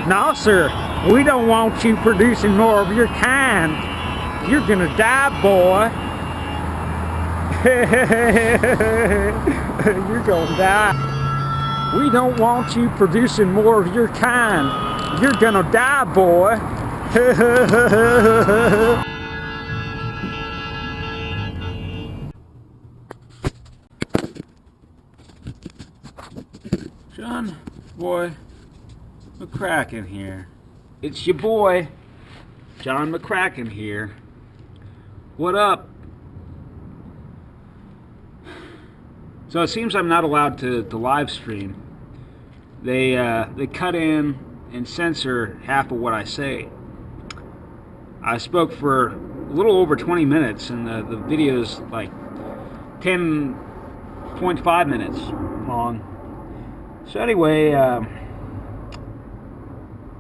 No, sir. We don't want you producing more of your kind. You're gonna die, boy. You're gonna die. We don't want you producing more of your kind. You're gonna die, boy. John, boy, McCracken here. It's your boy, John McCracken here. What up? So it seems I'm not allowed to live stream. They cut in and censor half of what I say. I spoke for a little over 20 minutes, and the video's like 10.5 minutes long. So anyway,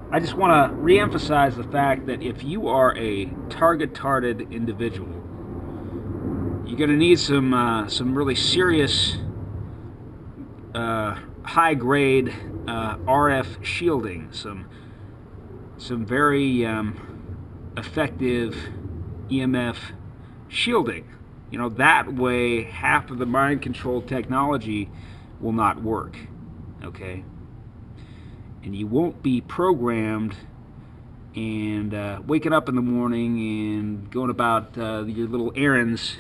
I just want to re-emphasize the fact that if you are a targetarded individual, you're going to need some really serious high-grade RF shielding, some very effective EMF shielding. You know, that way half of the mind control technology will not work. Okay? And you won't be programmed and waking up in the morning and going about your little errands,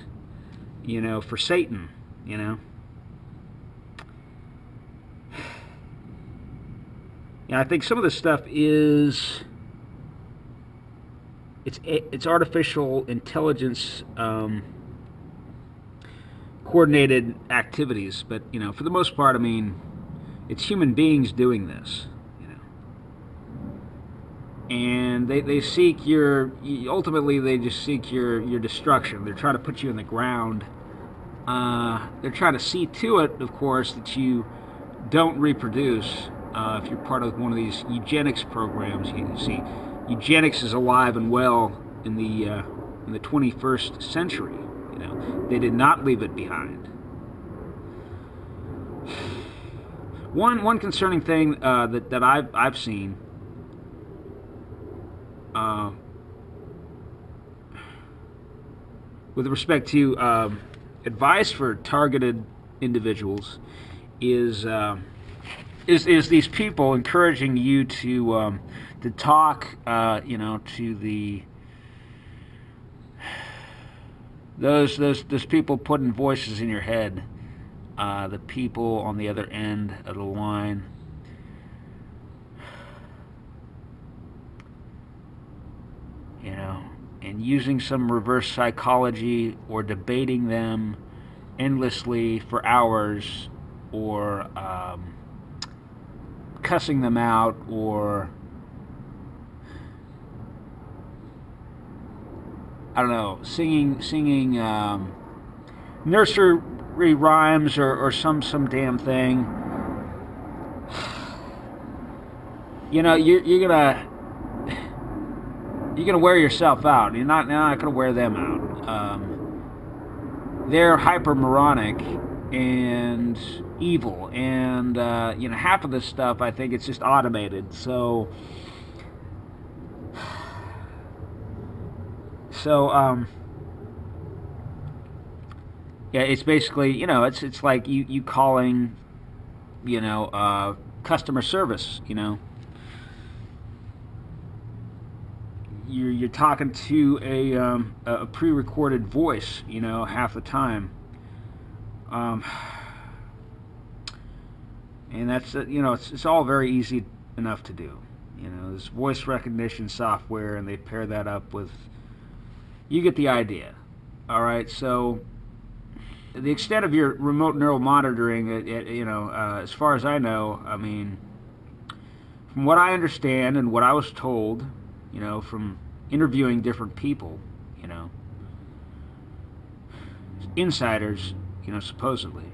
you know, for Satan, you know. Yeah, I think some of this stuff is it's artificial intelligence coordinated activities, but you know, for the most part, I mean, it's human beings doing this, you know. And they seek ultimately they just seek your destruction. They're trying to put you in the ground. They're trying to see to it, of course, that you don't reproduce. If you're part of one of these eugenics programs, you see, eugenics is alive and well in the 21st century. You know, they did not leave it behind. One concerning thing that I've seen with respect to advice for targeted individuals is these people encouraging you to talk, you know, to those people putting voices in your head, the people on the other end of the line. You know, and using some reverse psychology or debating them endlessly for hours, or cussing them out, or I don't know, singing nursery rhymes or some damn thing. You know, you're gonna wear yourself out. You're not gonna wear them out. They're hyper moronic and evil, and you know, half of this stuff, I think it's just automated. So yeah, it's basically, you know, it's like you calling, you know, customer service. You know, you're talking to a pre-recorded voice, you know, half the time. And that's, you know, it's all very easy enough to do. You know, there's voice recognition software, and they pair that up with, you get the idea. All right, so the extent of your remote neural monitoring, you know, as far as I know, I mean, from what I understand and what I was told, you know, from interviewing different people, you know, insiders, you know, supposedly.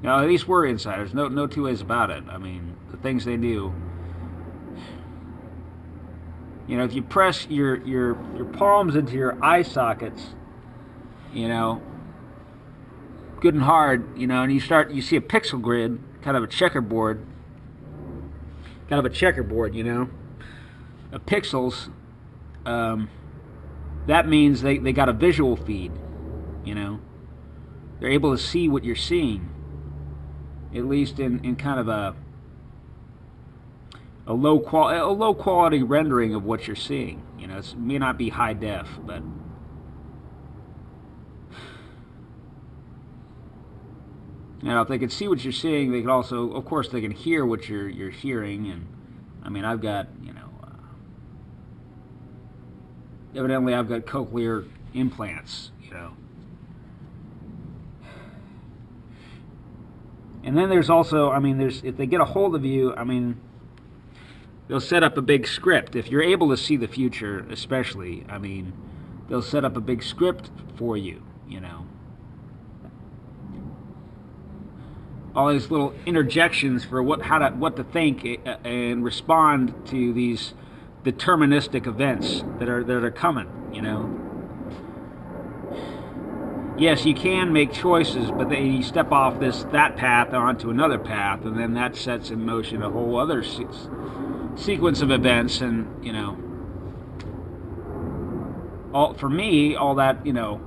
Now, these were insiders, no two ways about it. I mean, the things they do. You know, if you press your palms into your eye sockets, you know, good and hard, you know, and you see a pixel grid, kind of a checkerboard, kind of a checkerboard, you know. Pixels, that means they got a visual feed, you know. They're able to see what you're seeing, at least in kind of a low quality rendering of what you're seeing. You know, it may not be high def, but you know, if they can see what you're seeing, they can also, of course, they can hear what you're hearing. And I mean, I've got, you know, evidently I've got cochlear implants, you know. And then there's also, I mean, there's, if they get a hold of you, I mean, they'll set up a big script. If you're able to see the future, especially, I mean, they'll set up a big script for you, you know. All these little interjections for what to think and respond to these deterministic events that are coming, you know. Yes, you can make choices, but then you step off that path onto another path, and then that sets in motion a whole other sequence of events. And you know, for me, all that, you know,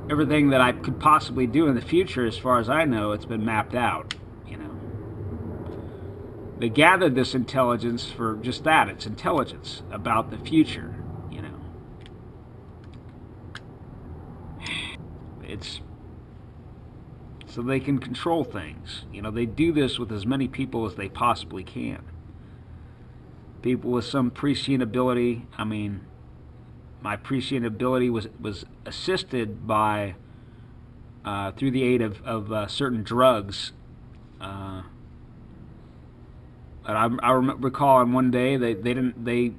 everything that I could possibly do in the future, as far as I know, it's been mapped out. You know, they gathered this intelligence for just that. It's intelligence about the future. You know, it's so they can control things. You know, they do this with as many people as they possibly can. People with some prescient ability. I mean, my prescient ability was assisted by through the aid of certain drugs. But I recall on one day they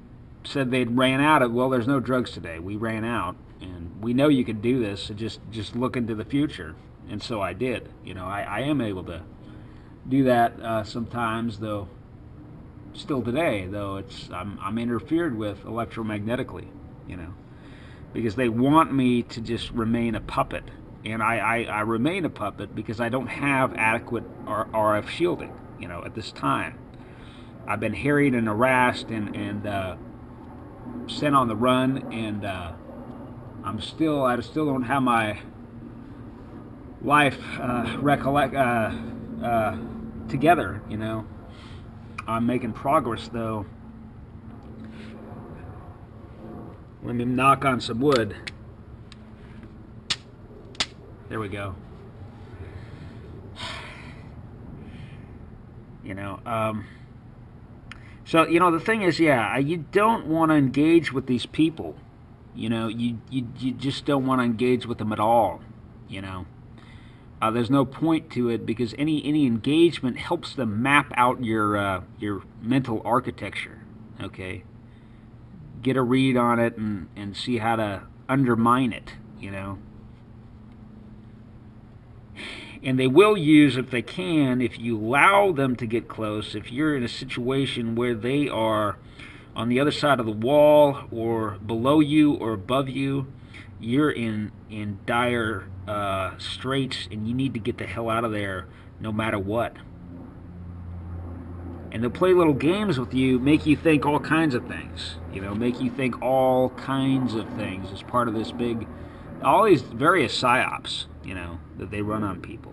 said they'd ran out of, well, there's no drugs today. We ran out, and we know you can do this. So just look into the future, and so I did. You know, I am able to do that sometimes, though. Still today, though, I'm interfered with electromagnetically, you know, because they want me to just remain a puppet, and I remain a puppet because I don't have adequate RF shielding, you know, at this time. I've been harried and harassed and sent on the run, and I still don't have my life together, you know. I'm making progress, though. Let me knock on some wood. There we go. You know, so, you know, the thing is, yeah, you don't want to engage with these people. You know, you just don't want to engage with them at all, you know. There's no point to it, because any engagement helps them map out your mental architecture. Okay, get a read on it and see how to undermine it. You know, and they will use, if they can, if you allow them to get close. If you're in a situation where they are on the other side of the wall, or below you, or above you, you're in dire straits, and you need to get the hell out of there no matter what. And they'll play little games with you, make you think all kinds of things, you know, make you think all kinds of things as part of this big, all these various psyops, you know, that they run on people.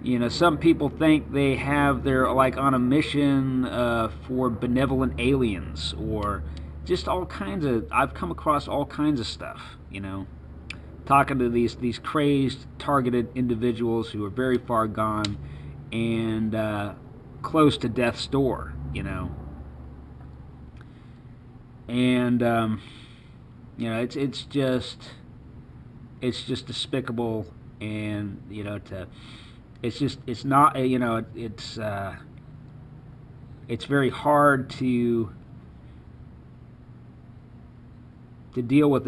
You know, some people think they're like on a mission for benevolent aliens, or just all kinds of, I've come across all kinds of stuff, you know, talking to these crazed, targeted individuals who are very far gone and close to death's door, you know. And you know, it's just despicable, and you know, it's not, you know, it's very hard to deal with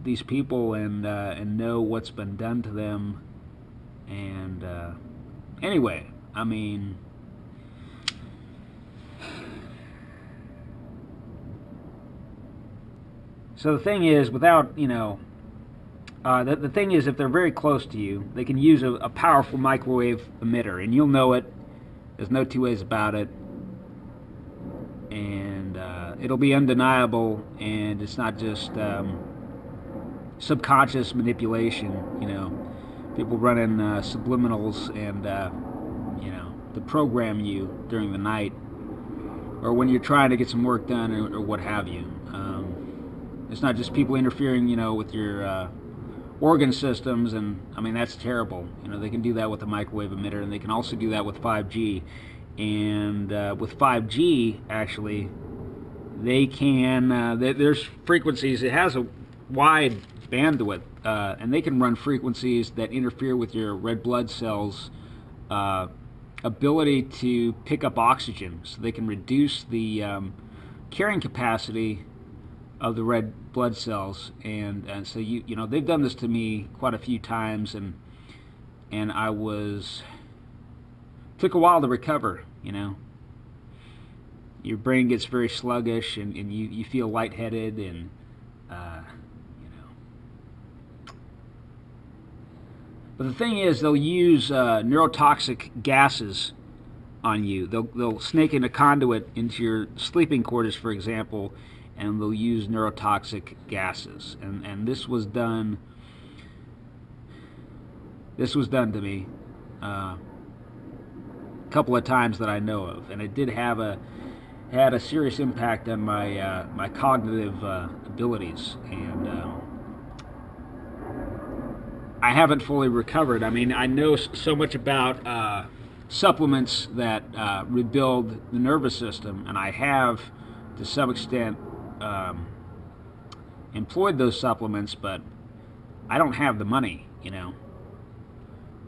these people and know what's been done to them. And anyway, I mean, so the thing is, without, you know, the thing is, if they're very close to you, they can use a powerful microwave emitter, and you'll know it. There's no two ways about it. and it'll be undeniable, and it's not just subconscious manipulation. People running subliminals and to program you during the night, or when you're trying to get some work done, or what have you. It's not just people interfering, with your organ systems, and I mean that's terrible. They can do that with a microwave emitter, and they can also do that with 5G. And with 5G, actually, they can. There's frequencies. It has a wide bandwidth, and they can run frequencies that interfere with your red blood cells' ability to pick up oxygen. So they can reduce the carrying capacity of the red blood cells, and so they've done this to me quite a few times, and took a while to recover. Your brain gets very sluggish, and you feel lightheaded, and but the thing is, they'll use neurotoxic gases on you. They'll snake in a conduit into your sleeping quarters, for example, and they'll use neurotoxic gases. And this was done to me a couple of times that I know of, and it did had a serious impact on my my cognitive abilities, and I haven't fully recovered. I mean, I know so much about supplements that rebuild the nervous system, and I have, to some extent, employed those supplements, but I don't have the money,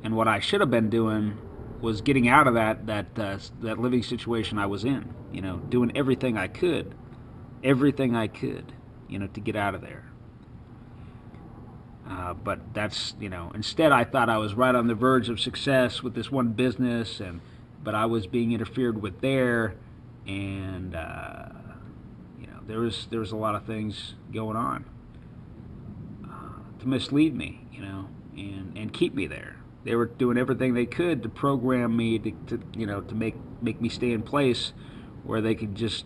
And what I should have been doing was getting out of that living situation I was in, doing everything I could, to get out of there. But that's, instead I thought I was right on the verge of success with this one business, but I was being interfered with there, and there was a lot of things going on to mislead me, and keep me there. They were doing everything they could to program me to make me stay in place where they could just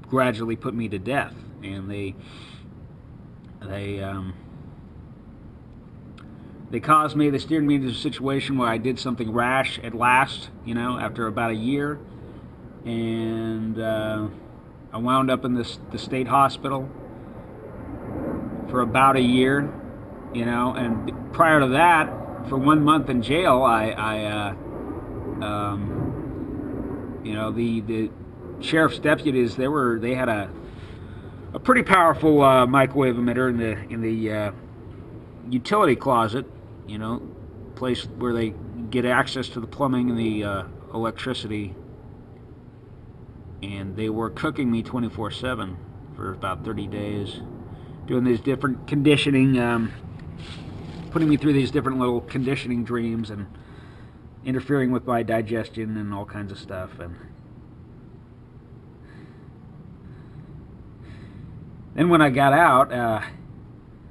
gradually put me to death, and they caused me. They steered me into a situation where I did something rash at last, after about a year, and I wound up in the state hospital for about a year, and prior to that, for 1 month in jail, the sheriff's deputies, they had a pretty powerful microwave emitter in the utility closet, place where they get access to the plumbing and the electricity, and they were cooking me 24/7 for about 30 days, doing these different conditioning, putting me through these different little conditioning dreams, and interfering with my digestion and all kinds of stuff. And then when I got out,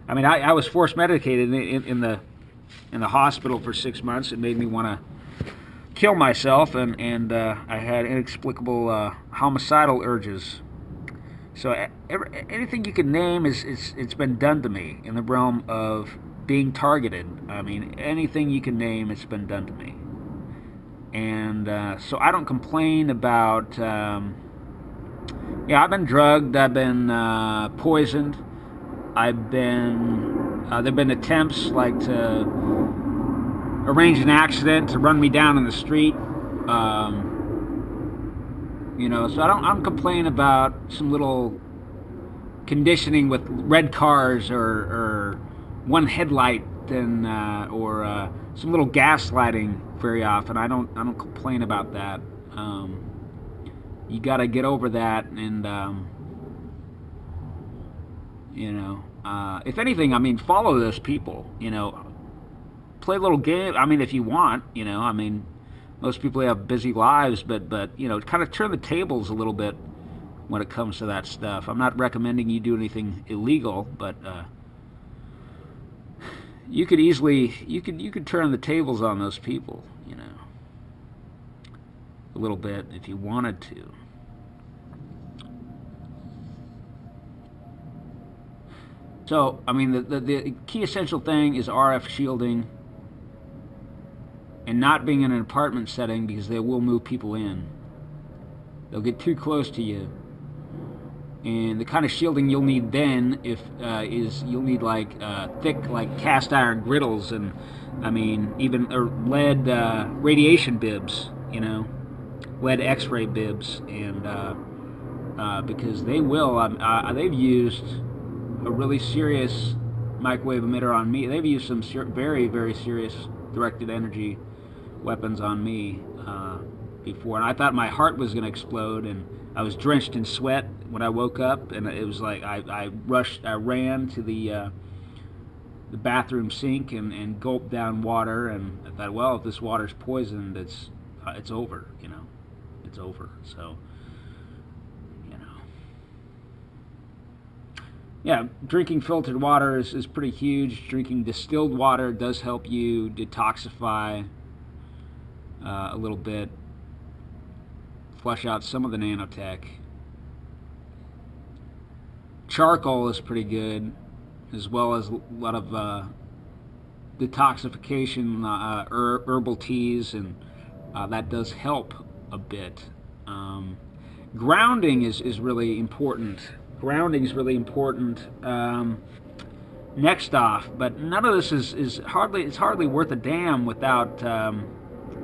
I was force medicated in the hospital for 6 months. It made me want to kill myself, and I had inexplicable homicidal urges. So anything you can name it's been done to me in the realm of being targeted. I mean, anything you can name, it's been done to me. And so I don't complain about. I've been drugged. I've been poisoned. I've been. There've been attempts like to arrange an accident to run me down in the street. So I don't complain about some little conditioning with red cars or one headlight and or some little gaslighting very often. I don't complain about that. You got to get over that, and if anything, follow those people. Play a little game. If you want, most people have busy lives, but kind of turn the tables a little bit when it comes to that stuff. I'm not recommending you do anything illegal, but you could easily you could turn the tables on those people, a little bit if you wanted to. So, I mean, the key essential thing is RF shielding and not being in an apartment setting, because they will move people in. They'll get too close to you. And the kind of shielding you'll need then is you'll need like thick, like cast iron griddles, and I mean even or lead radiation bibs, you know, lead X-ray bibs, and because they will. They've used a really serious microwave emitter on me. They've used some very, very serious directed energy weapons on me before, and I thought my heart was going to explode, and I was drenched in sweat when I woke up, and it was like I ran to the bathroom sink and gulped down water, and I thought, well, if this water's poisoned, it's over, you know, it's over. So, you know, yeah, drinking filtered water is pretty huge. Drinking distilled water does help you detoxify a little bit, flush out some of the nanotech. Charcoal is pretty good, as well as a lot of detoxification, herbal teas, and that does help a bit. Grounding is really important. Grounding is really important. Next off, but none of this is hardly worth a damn without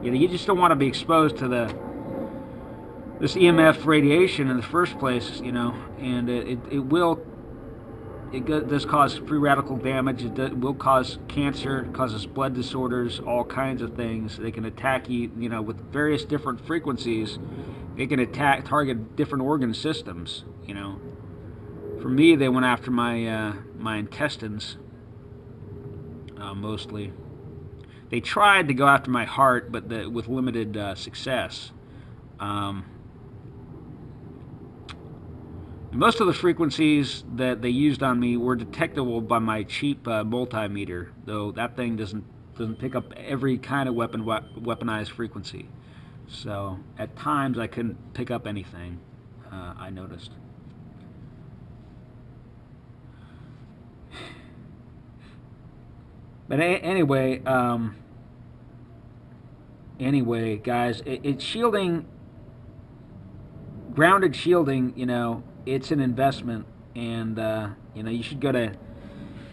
you know, you just don't want to be exposed to this EMF radiation in the first place, you know, and it does cause free radical damage. It will cause cancer. It causes blood disorders, all kinds of things. They can attack you, you know, with various different frequencies. They can target different organ systems, you know. For me, they went after my my intestines mostly. They tried to go after my heart, but with limited success. Most of the frequencies that they used on me were detectable by my cheap multimeter, though that thing doesn't pick up every kind of weaponized frequency. So at times I couldn't pick up anything. I noticed. But anyway, guys, it's shielding, grounded shielding. You know, it's an investment, and you know, you should go to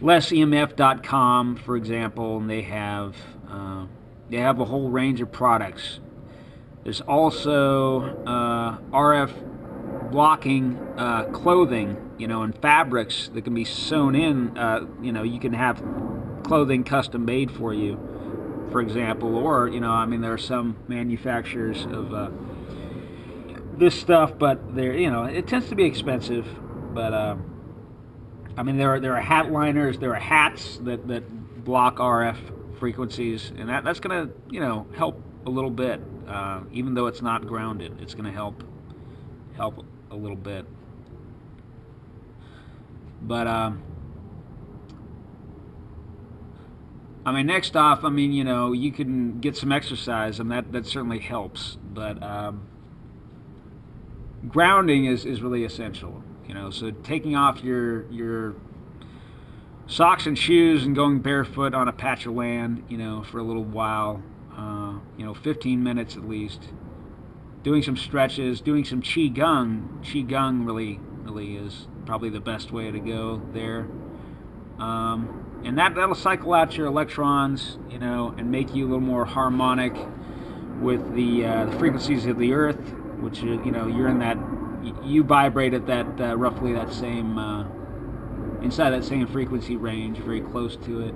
lessemf.com, for example, and they have a whole range of products. There's also RF blocking clothing, you know, and fabrics that can be sewn in. You know, you can have clothing custom made for you, for example, or, you know, I mean, there are some manufacturers of this stuff, but they're, you know, it tends to be expensive. But I mean, there are hat liners, there are hats that block RF frequencies, and that's gonna, you know, help a little bit. Even though it's not grounded, it's gonna help a little bit. But I mean, next off, I mean, you know, you can get some exercise, and that certainly helps. But grounding is really essential, you know. So taking off your socks and shoes and going barefoot on a patch of land, you know, for a little while, you know, 15 minutes at least. Doing some stretches, doing some qigong. Qigong really is probably the best way to go there. And that'll cycle out your electrons, you know, and make you a little more harmonic with the frequencies of the Earth, which, you know, you're in that, you vibrate at that roughly that same inside that same frequency range, very close to it.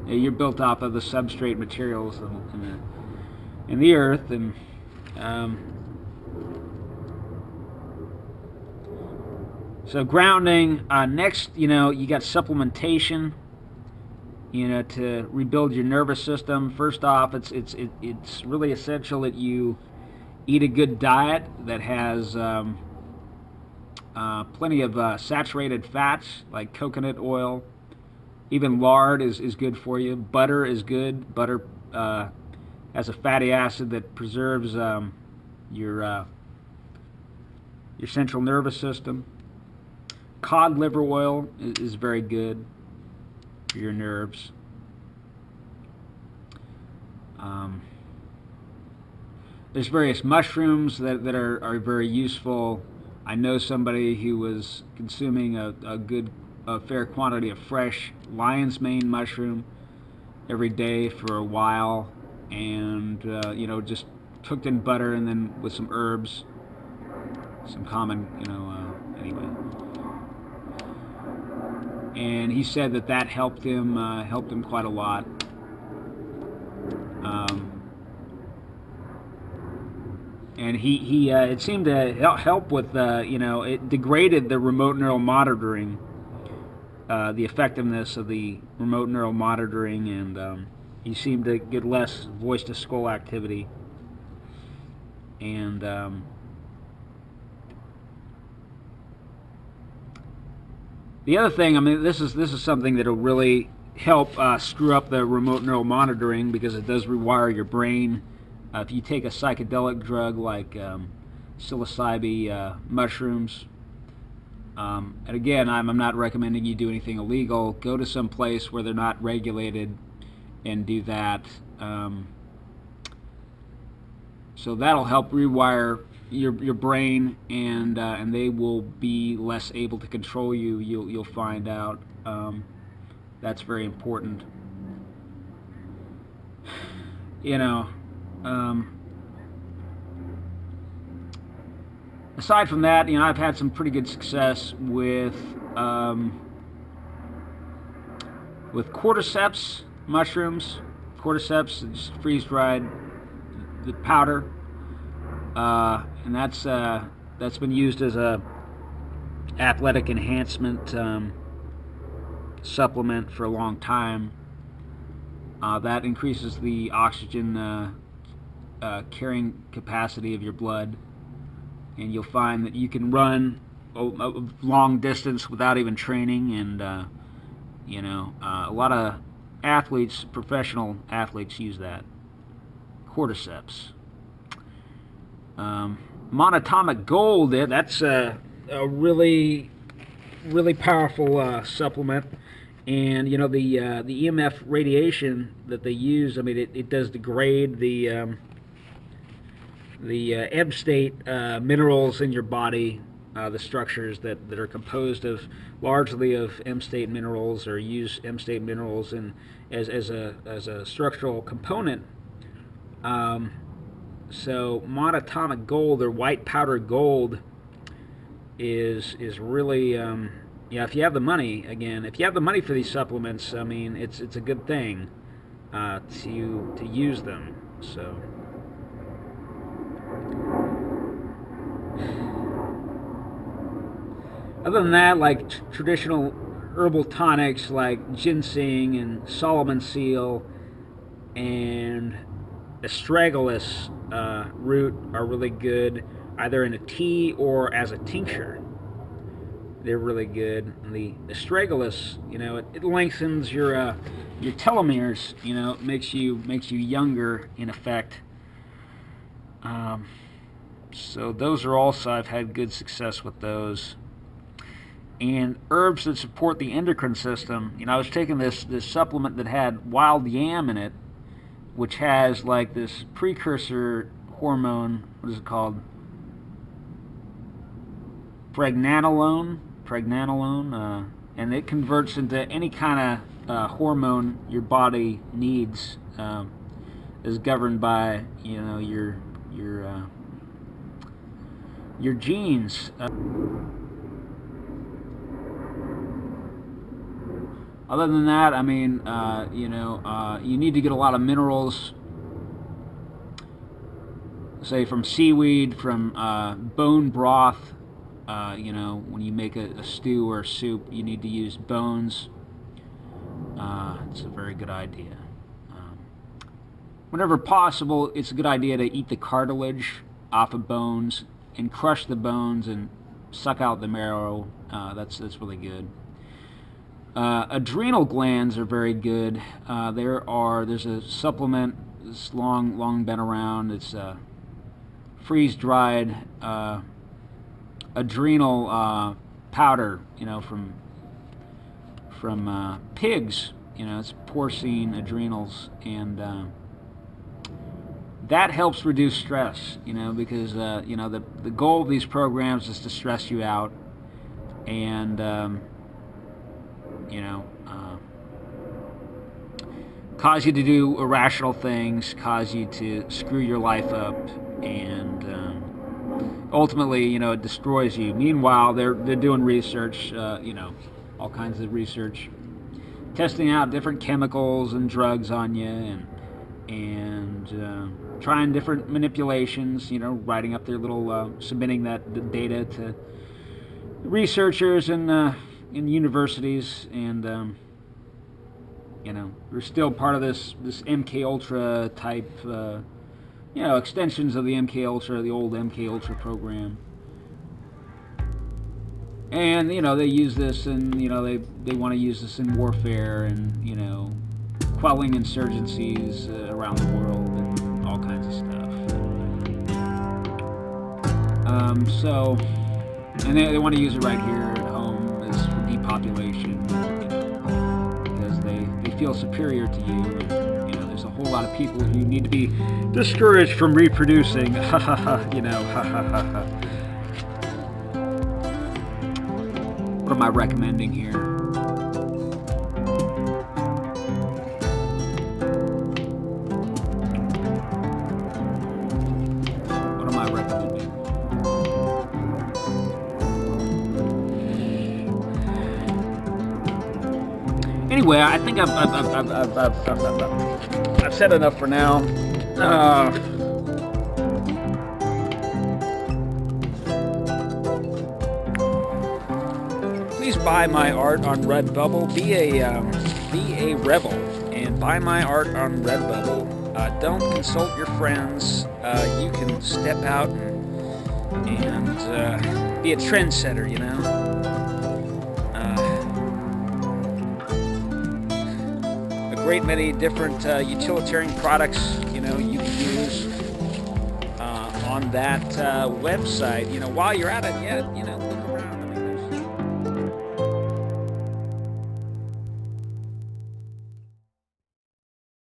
Yeah, you're built off of the substrate materials in the Earth, and so grounding. Next, you know, you got supplementation, you know, to rebuild your nervous system. First off, it's really essential that you eat a good diet that has plenty of saturated fats like coconut oil. Even lard is good for you. Butter is good. Butter has a fatty acid that preserves your central nervous system. Cod liver oil is very good for your nerves. There's various mushrooms that are very useful. I know somebody who was consuming a fair quantity of fresh lion's mane mushroom every day for a while, and you know, just cooked in butter and then with some herbs, some common, you know, anyway. And he said that helped him quite a lot. And he it seemed to help with, you know, it degraded the remote neural monitoring, the effectiveness of the remote neural monitoring, and he seemed to get less voice to skull activity. And the other thing, I mean, this is something that will really help screw up the remote neural monitoring, because it does rewire your brain. If you take a psychedelic drug like psilocybe mushrooms, and again, I'm not recommending you do anything illegal. Go to some place where they're not regulated and do that. So that'll help rewire your brain, and they will be less able to control you. You'll find out. That's very important. You know. Aside from that, you know, I've had some pretty good success with cordyceps mushrooms. Cordyceps, just freeze-dried, the powder, and that's been used as a athletic enhancement supplement for a long time. That increases the oxygen carrying capacity of your blood, and you'll find that you can run a long distance without even training. And you know, a lot of athletes, professional athletes, use that. Cordyceps. Monatomic gold, that's a really powerful supplement. And you know, the EMF radiation that they use, I mean, it does degrade the M state minerals in your body, the structures that are composed of largely of M state minerals, or use M state minerals as a structural component. So monatomic gold, or white powder gold, is really yeah, if you have the money, again, if you have the money for these supplements, I mean, it's a good thing to use them. So other than that, like traditional herbal tonics like ginseng and Solomon seal and astragalus root are really good, either in a tea or as a tincture. They're really good. And the astragalus, you know, it lengthens your telomeres. You know, it makes you younger in effect. So those are also, I've had good success with those. And herbs that support the endocrine system. You know, I was taking this supplement that had wild yam in it, which has like this precursor hormone. What is it called? Pregnanolone, and it converts into any kind of hormone your body needs. Is governed by, you know, your genes. Other than that, I mean, you know, you need to get a lot of minerals, say from seaweed, from bone broth. You know, when you make a stew or a soup, you need to use bones. It's a very good idea. Whenever possible, it's a good idea to eat the cartilage off of bones and crush the bones and suck out the marrow. That's really good. Adrenal glands are very good. There's a supplement that's long been around. It's freeze-dried adrenal powder, from pigs. It's porcine adrenals, and that helps reduce stress. Because the goal of these programs is to stress you out, and cause you to do irrational things, cause you to screw your life up, and ultimately, it destroys you. Meanwhile, they're doing research, all kinds of research, testing out different chemicals and drugs on you, and trying different manipulations. Writing up their little, submitting that data to researchers in universities, and we're still part of this MK Ultra type, extensions of the MK Ultra, the old MK Ultra program. And they use this, and they want to use this in warfare, and quelling insurgencies around the world, and all kinds of stuff. So, and they want to use it right here at home as for depopulation, because they feel superior to you. And, there's a whole lot of people who need to be discouraged from reproducing. Ha ha ha. Ha ha ha ha. What am I recommending here? What am I recommending? Anyway, I think I've said enough for now. Please buy my art on Redbubble. Be a rebel and buy my art on Redbubble. Don't consult your friends. You can step out and be a trendsetter. A great many different utilitarian products. You can use on that website. While you're at it, look around.